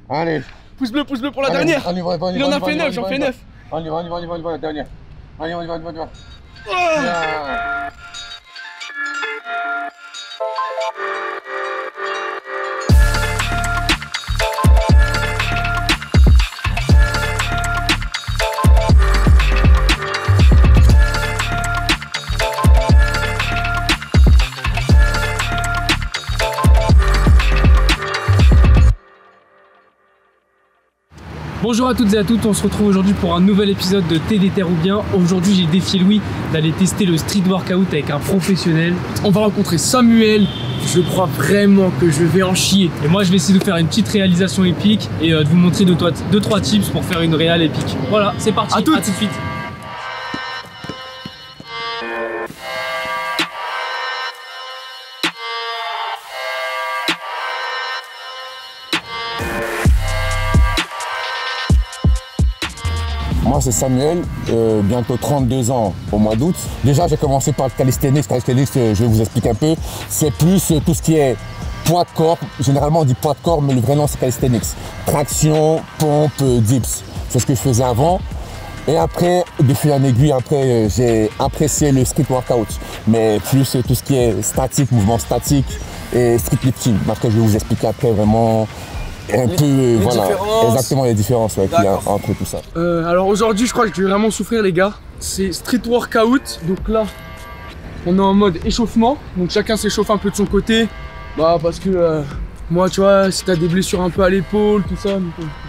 Allez. Pouce bleu pour la dernière. On y va, Il en a fait 9, j'en fais 9. On y va, la dernière. Allez, on y va. Bonjour à toutes et à tous, on se retrouve aujourd'hui pour un nouvel épisode de TDT ou bien. Aujourd'hui j'ai défié Louis d'aller tester le street workout avec un professionnel. On va rencontrer Samuel, je crois vraiment que je vais en chier. Et moi je vais essayer de faire une petite réalisation épique et de vous montrer 2-3 tips pour faire une réal épique. Voilà, c'est parti, à tout de suite. Moi c'est Samuel, bientôt 32 ans au mois d'août. Déjà j'ai commencé par le calisthenics. Calisthenics, je vais vous expliquer un peu. C'est plus tout ce qui est poids de corps. Généralement on dit poids de corps, mais le vrai nom c'est calisthenics. Traction, pompe, dips. C'est ce que je faisais avant. Et après, de fil en aiguille, j'ai apprécié le street workout. Mais plus tout ce qui est statique, mouvement statique et street lifting. Après je vais vous expliquer après vraiment un peu, voilà, exactement les différences qu'il y a entre tout ça. Alors aujourd'hui, je crois que je vais vraiment souffrir, les gars. C'est street workout. Donc là, on est en mode échauffement. Donc chacun s'échauffe un peu de son côté. Bah, parce que moi, tu vois, si t'as des blessures un peu à l'épaule, tout ça,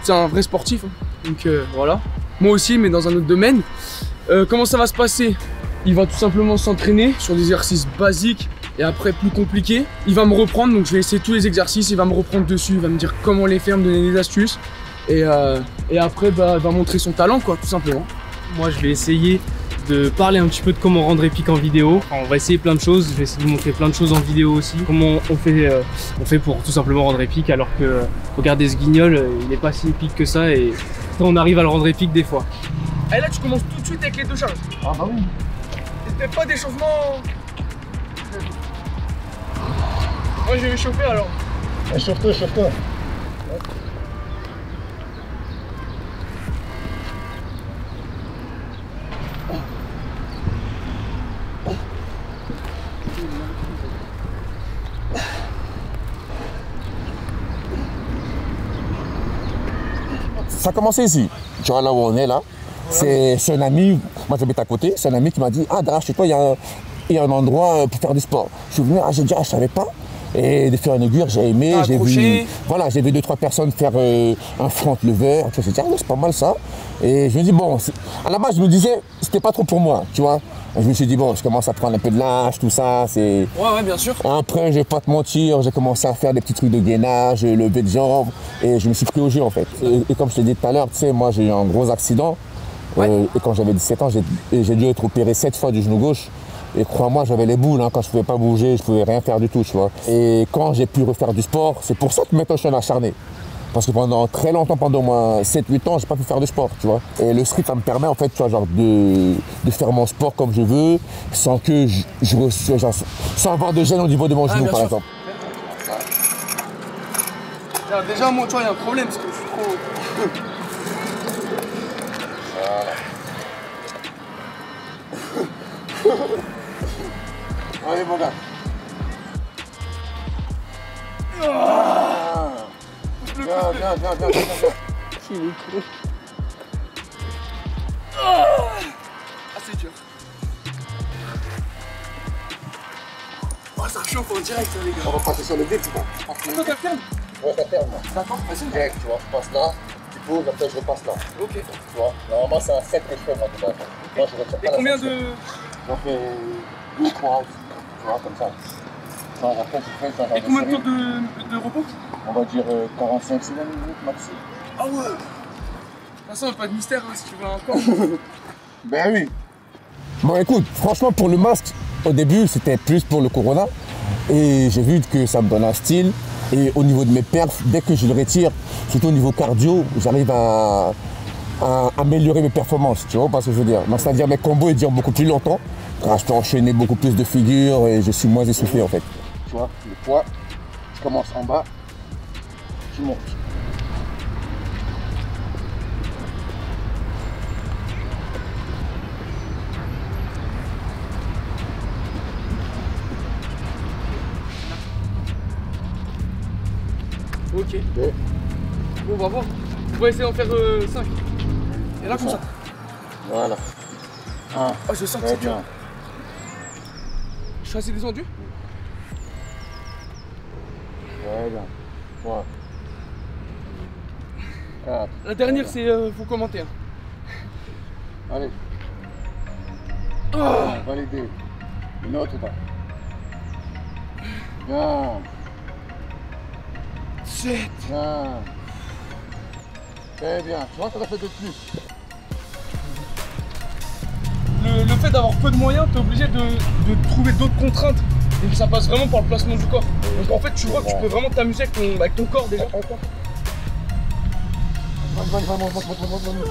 c'est un vrai sportif. Hein. Donc voilà. Moi aussi, mais dans un autre domaine. Comment ça va se passer? Il va tout simplement s'entraîner sur des exercices basiques. Et après plus compliqué, il va me reprendre, donc je vais essayer tous les exercices, il va me reprendre dessus, il va me dire comment les faire, me donner des astuces. Et après, bah, il va montrer son talent, quoi, tout simplement. Moi je vais essayer de parler un petit peu de comment rendre épique en vidéo. Enfin, on va essayer plein de choses, je vais essayer de vous montrer plein de choses en vidéo aussi. Comment on fait pour tout simplement rendre épique, alors que, regardez ce guignol, il n'est pas si épique que ça et on arrive à le rendre épique des fois. Et là tu commences tout de suite avec les deux charges. Ah bah oui. C'était pas d'échauffement. Moi je vais m'échauffer alors. Échauffe-toi. Ça a commencé ici. Tu vois là où on est là. C'est un ami, moi j'habite à côté, c'est un ami qui m'a dit ah derrière chez toi il y a un endroit pour faire du sport. Je suis venu, j'ai dit je savais pas. Et de faire une aiguille, j'ai aimé, j'ai vu 2-3 personnes faire un front lever. Je me suis dit c'est pas mal ça. Et je me dis bon, à la base je me disais c'était pas trop pour moi, tu vois. Et je me suis dit bon, je commence à prendre un peu de l'âge, tout ça, c'est. Ouais bien sûr. Après je vais pas te mentir, j'ai commencé à faire des petits trucs de gainage, lever de jambes, et je me suis pris au jeu en fait. Et comme je te dis tout à l'heure, tu sais, moi j'ai eu un gros accident. Et quand j'avais 17 ans, j'ai dû être opéré 7 fois du genou gauche. Et crois-moi, j'avais les boules, hein, quand je pouvais pas bouger, je pouvais rien faire du tout, tu vois. Et quand j'ai pu refaire du sport, c'est pour ça que maintenant je suis un acharné. Parce que pendant très longtemps, pendant au moins 7-8 ans, j'ai pas pu faire de sport, tu vois. Et le street, ça me permet en fait, tu vois, genre de faire mon sport comme je veux, sans que sans avoir de gêne au niveau de mon genou, par exemple. Alors, déjà, moi, tu vois, il y a un problème parce que je suis trop. Allez mon gars. Viens. Ah, c'est dur. Oh, ça chauffe en direct, les gars. On va passer sur le dé, tu vois. Toi, t'as ferme. Ouais, ça ferme. D'accord, vas-y. Direct, tu vois, je passe là, tu poses, après je repasse là. Ok. Tu vois, normalement c'est un 7 que je fais moi de base. Moi je retire pas Et la combien section. de. J'en fais 2, 3, tu vois, comme ça. Après, tu fais ça. Et combien de temps de repos? On va dire 45 minutes maxi. Ah ouais. De toute façon, pas de mystère hein, si tu veux encore. Ben oui. Bon écoute, franchement pour le masque, au début c'était plus pour le corona. Et j'ai vu que ça me donne un style. Et au niveau de mes perfs, dès que je le retire, surtout au niveau cardio, j'arrive à améliorer mes performances, tu vois pas ce que je veux dire. C'est-à-dire mes combos ils durent beaucoup plus longtemps. Je peux enchaîner beaucoup plus de figures et je suis moins essoufflé en fait. Tu vois, le poids, je commence en bas, je monte. Ok. Ok. Bon, on va voir. On va essayer d'en faire 5. Et là, comme ça. Voilà. Ah, je sens que Très c'est dur. bien. Je suis assez descendu. Très bien. 3. 4. La dernière, c'est faut commenter. Hein. Allez. Oh, Validé. Une autre ou pas? Bien. 7. Bien. Très bien. Tu vois, ça a fait de plus. Le fait d'avoir peu de moyens, t'es obligé de trouver d'autres contraintes. Et ça passe vraiment par le placement du corps. Donc en fait, tu vois que tu peux vraiment t'amuser avec ton corps déjà.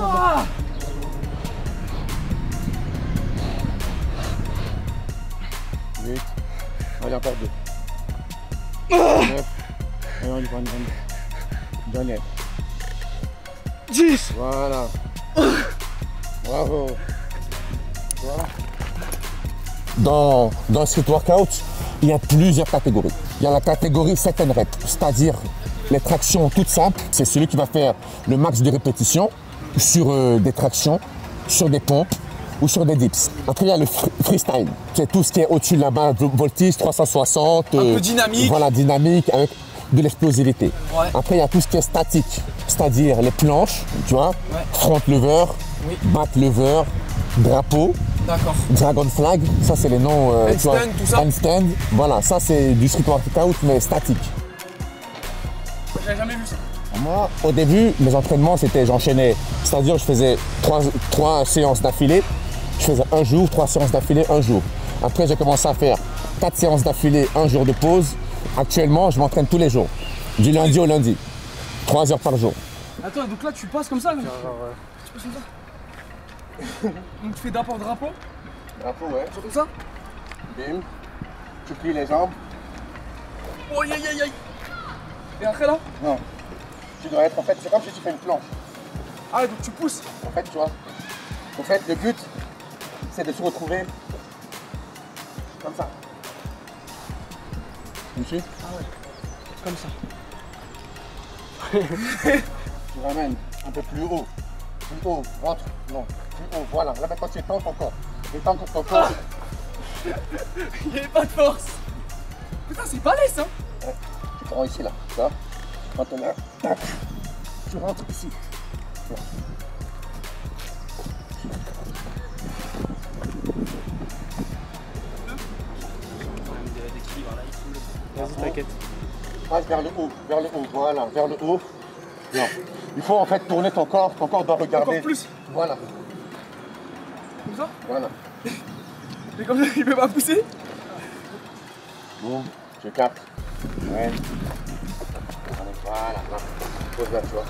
Ah, 8. Allez, encore 2. 9. Allez, on y va. Dernier. 10. Voilà. Bravo. Voilà. Dans le street workout, il y a plusieurs catégories. Il y a la catégorie set and rep, c'est-à-dire les tractions toutes simples. C'est celui qui va faire le max de répétitions sur des tractions, sur des pompes ou sur des dips. Après, il y a le freestyle. C'est tout ce qui est au-dessus de la barre de voltige, 360. Un peu dynamique. Voilà, dynamique avec de l'explosivité. Ouais. Après, il y a tout ce qui est statique, c'est-à-dire les planches, tu vois, Ouais. front lever, Oui. back lever, drapeau, D'accord. dragon flag, ça c'est les noms. tu vois, Handstand, tout ça. handstand, voilà, ça c'est du street workout mais statique. J'avais jamais vu ça. Moi, au début, mes entraînements, c'était j'enchaînais, c'est-à-dire je faisais 3 séances d'affilée, je faisais un jour, 3 séances d'affilée, un jour. Après, j'ai commencé à faire 4 séances d'affilée, un jour de pause. Actuellement, je m'entraîne tous les jours, du lundi au lundi, 3 heures par jour. Attends, donc là, tu passes comme ça là. Tu passes comme ça. Donc tu fais d'apport drapeau, Drapeau, ouais. c'est comme ça. Bim, tu plies les jambes. Oh, aïe aïe aïe aïe. Et après là. Non, tu dois être, en fait, c'est comme si tu fais une planche. Ah, donc tu pousses. En fait, tu vois, en fait, le but, c'est de se retrouver comme ça. Tu me suis? Ah ouais. Comme ça. Tu ramènes un peu plus haut, rentre, non, plus haut, voilà. Là maintenant tu étends ton corps, étends ton corps. Il n'y avait pas de force. Putain, c'est balèze, hein. Ouais. Tu prends ici là, tu vois. Quand tu es là, tac, tu rentres ici. Voilà. Vas-y, t'inquiète. Passe vers le haut, voilà, vers le haut. Non. Il faut en fait tourner ton corps doit regarder. Encore plus. Voilà, Comme ça. voilà. Et comme ça, il peut pas pousser. Boum, je capte. Ouais. Allez, voilà, là. Pose là, tu vois.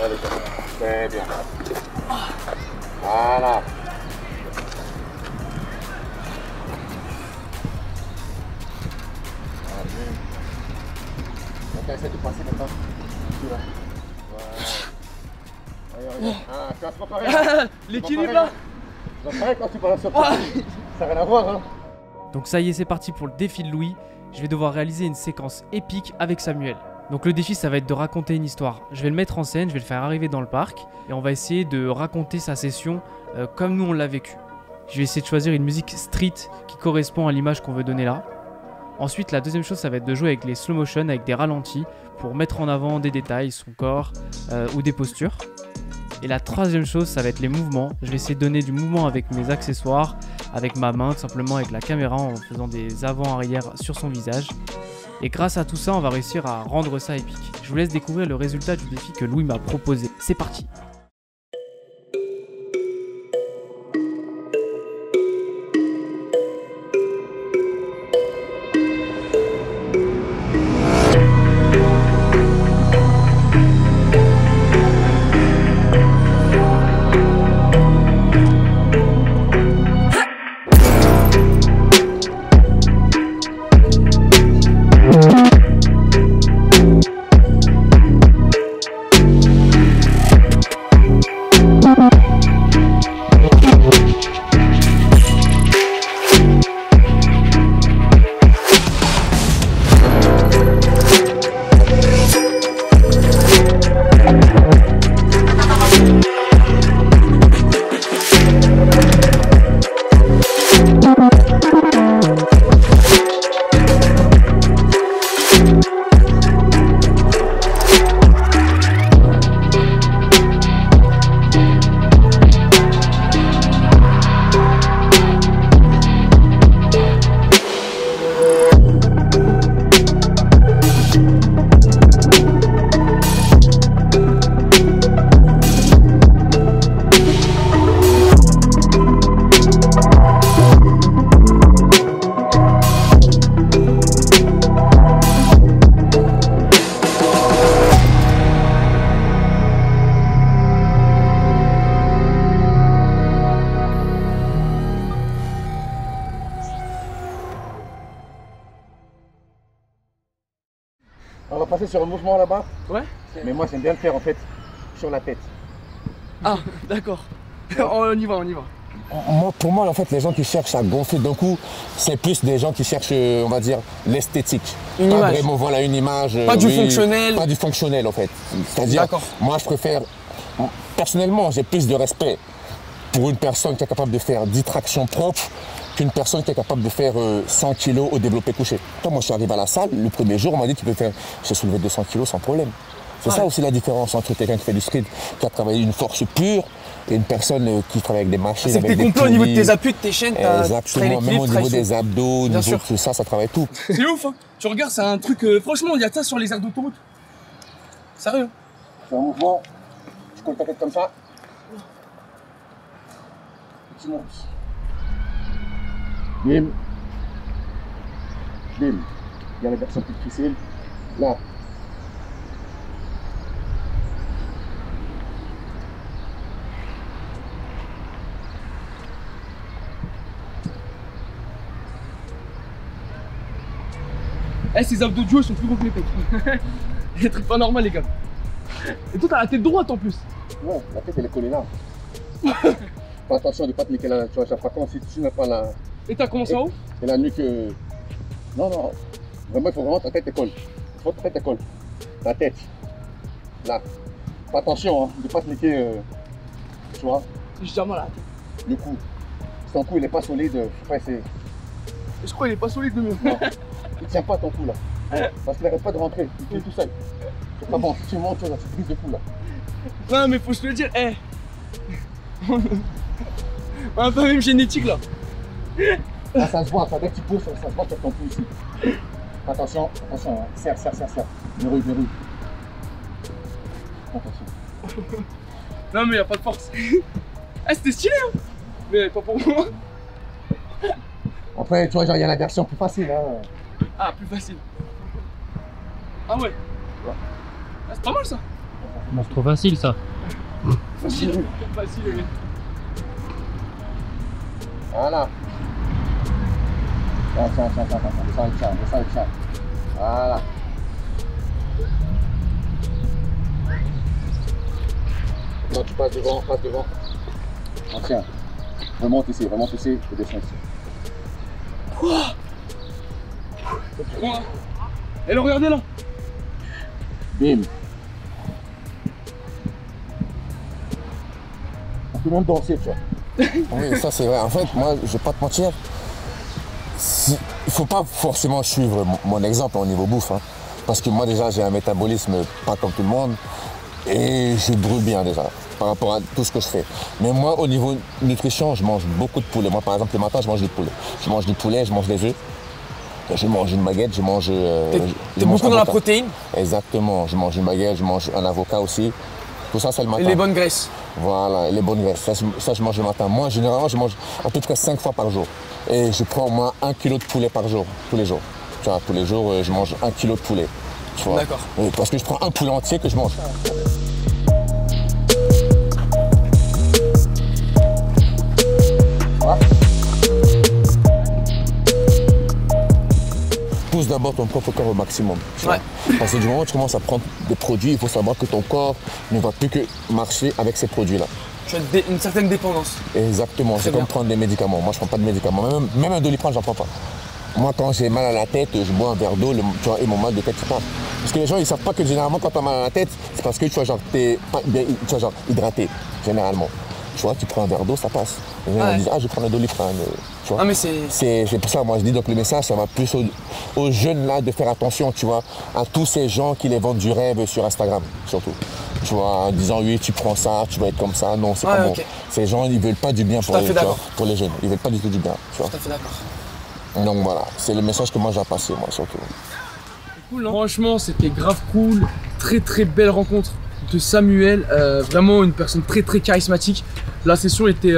Allez, très bien. Voilà. Ok, essaie de passer maintenant. Tu vois. Voilà. Allez, regarde. Ah, tu vas te préparer. L'équilibre là. Tu vas pareil quand tu balances sur toi. Ça n'a rien à voir, hein. Donc ça y est, c'est parti pour le défi de Louis. Je vais devoir réaliser une séquence épique avec Samuel. Donc le défi, ça va être de raconter une histoire. Je vais le mettre en scène, je vais le faire arriver dans le parc et on va essayer de raconter sa session comme nous on l'a vécu. Je vais essayer de choisir une musique street qui correspond à l'image qu'on veut donner là. Ensuite, la deuxième chose, ça va être de jouer avec les slow motion, avec des ralentis pour mettre en avant des détails, son corps ou des postures. Et la troisième chose, ça va être les mouvements. Je vais essayer de donner du mouvement avec mes accessoires, avec ma main, tout simplement avec la caméra en faisant des avant-arrière sur son visage. Et grâce à tout ça, on va réussir à rendre ça épique. Je vous laisse découvrir le résultat du défi que Louis m'a proposé. C'est parti! On va passer sur un mouvement là-bas. Ouais. Mais moi, j'aime bien le faire en fait sur la tête. Ah, d'accord. On y va, on y va. Pour moi, en fait, les gens qui cherchent à gonfler d'un coup, c'est plus des gens qui cherchent, on va dire, l'esthétique. Une pas image. Vraiment, voilà, une image. Pas du fonctionnel. Pas du fonctionnel, en fait. C'est-à-dire, moi, je préfère. Personnellement, j'ai plus de respect pour une personne qui est capable de faire 10 tractions propres qu'une personne qui est capable de faire 100 kg au développé couché. Quand moi, je suis arrivé à la salle, le premier jour, on m'a dit tu peux faire. J'ai soulevé 200 kg sans problème. C'est ça aussi la différence entre quelqu'un qui fait du street, qui a travaillé une force pure, et une personne qui travaille avec des machines. C'est que t'es complet au niveau de tes appuis, de tes chaînes, exactement, même au niveau des abdos, au niveau sûr. de tout ça, ça travaille tout. C'est ouf, hein. Tu regardes, c'est un truc. Franchement, il y a ça sur les aires d'autoroute. Sérieux. C'est un mouvement, tu colles ta tête comme ça, et tu montes. Bim. Bim. Il y a la version plus difficile. Là. Eh, ces abdos de Joe sont plus gros que mes pecs. C'est truc pas normal, les gars. Et toi, t'as la tête droite en plus. Ouais, la tête elle est collée là. Fais attention de ne pas te niquer là, tu vois, chaque fois si tu n'as pas la. Et t'as commencé en haut? Et la nuque. Non, non. Vraiment, il faut vraiment ta tête colle. Il faut que ta tête colle. La tête. Là. Fais attention hein, de ne pas te niquer. Tu vois. J'ai déjà mal à la tête. Le cou. Si ton cou il n'est pas solide, faut essayer. Je crois qu'il est pas solide le mien. Non. Il tient pas ton cou là. Parce qu'il n'arrête pas de rentrer. Il tient tout seul. C'est pas bon. Si tu montes, tu as cette prise de cou là. Non, mais faut se le dire, eh. On a pas la même génétique là. Là, ça se voit, dès que tu pousses, ça se voit sur ton cou ici. Attention, attention, hein. Serre, serre, serre, serre. Verrouille, verrouille. Attention. Non, mais y a pas de force. Eh, c'était stylé, hein. Mais pas pour moi. Après, tu vois, genre, il y a la version plus facile. Hein. Ah, plus facile. Ah ouais. Ah, c'est pas mal ça. Non, c'est trop facile ça. Facile. Facile, oui. Voilà. Tiens, tiens, tiens, tiens, tiens. Ça, le tient. Voilà. Non, tu passes devant, passe devant. Tiens. Remonte ici, et descends ici. Quoi? Et là, regardez là. Bim. On peut même danser, tu vois. Oui, ça c'est vrai. En fait, moi, je vais pas te mentir. Il faut pas forcément suivre mon exemple au niveau bouffe. Hein, parce que moi, déjà, j'ai un métabolisme pas comme tout le monde. Et je brûle bien déjà, par rapport à tout ce que je fais. Mais moi, au niveau nutrition, je mange beaucoup de poulet. Moi, par exemple, le matin, je mange du poulet. Je mange du poulet, je mange des œufs. Je mange une baguette, je mange... T'es beaucoup dans la protéine? Exactement. Je mange une baguette, je mange un avocat aussi. Tout ça, c'est le matin. Et les bonnes graisses? Voilà, les bonnes graisses. Ça, je mange le matin. Moi, généralement, je mange à peu près 5 fois par jour. Et je prends au moins 1 kg de poulet par jour, tous les jours. Tu vois, tous les jours, je mange 1 kg de poulet. D'accord. Parce que je prends un poulet entier que je mange. Voilà. Pousse d'abord ton propre corps au maximum. Ouais. Parce que du moment où tu commences à prendre des produits, il faut savoir que ton corps ne va plus que marcher avec ces produits-là. Tu as une certaine dépendance. Exactement, c'est comme prendre des médicaments. Moi, je ne prends pas de médicaments. Même un Doliprane, je n'en prends pas. Moi, quand j'ai mal à la tête, je bois un verre d'eau, tu vois, et mon mal de tête, il passe. Parce que les gens, ils ne savent pas que généralement, quand tu as mal à la tête, c'est parce que tu vois, genre, t'es pas bien, tu vois, genre, hydraté, généralement. Tu vois, tu prends un verre d'eau, ça passe. Les gens disent, ah, je prends un Doliprane. Tu vois. Ah, mais c'est pour ça, moi, je dis, donc le message, ça va plus aux jeunes, là, de faire attention, tu vois, à tous ces gens qui les vendent du rêve sur Instagram, surtout. Tu vois, en disant, oui, tu prends ça, tu vas être comme ça. Non, c'est pas bon. Ces gens, ils ne veulent pas du bien pour les jeunes. Ils ne veulent pas du tout du bien. Tu vois. Tout à fait d'accord. Donc voilà, c'est le message que moi j'ai passé, moi surtout. Cool, hein. Franchement, c'était grave cool. Très très belle rencontre de Samuel. Vraiment une personne très très charismatique. La session était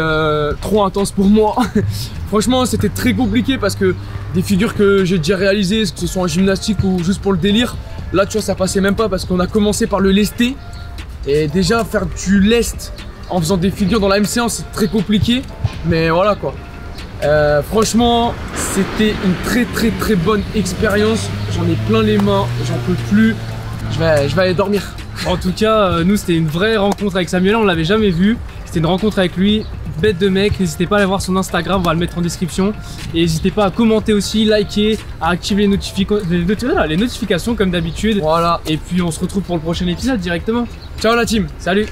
trop intense pour moi. Franchement, c'était très compliqué parce que des figures que j'ai déjà réalisées, que ce soit en gymnastique ou juste pour le délire, là tu vois, ça passait même pas parce qu'on a commencé par le lesté. Et déjà, faire du lest en faisant des figures dans la même séance, c'est très compliqué. Mais voilà quoi. Franchement, c'était une très très très bonne expérience. j'en ai plein les mains, j'en peux plus. Je vais aller dormir. En tout cas, nous c'était une vraie rencontre avec Samuel, on l'avait jamais vu. C'était une rencontre avec lui, bête de mec. N'hésitez pas à aller voir son Instagram, on va le mettre en description. Et n'hésitez pas à commenter aussi, liker, à activer les notifications comme d'habitude. Voilà. Et puis on se retrouve pour le prochain épisode directement. Ciao la team. Salut.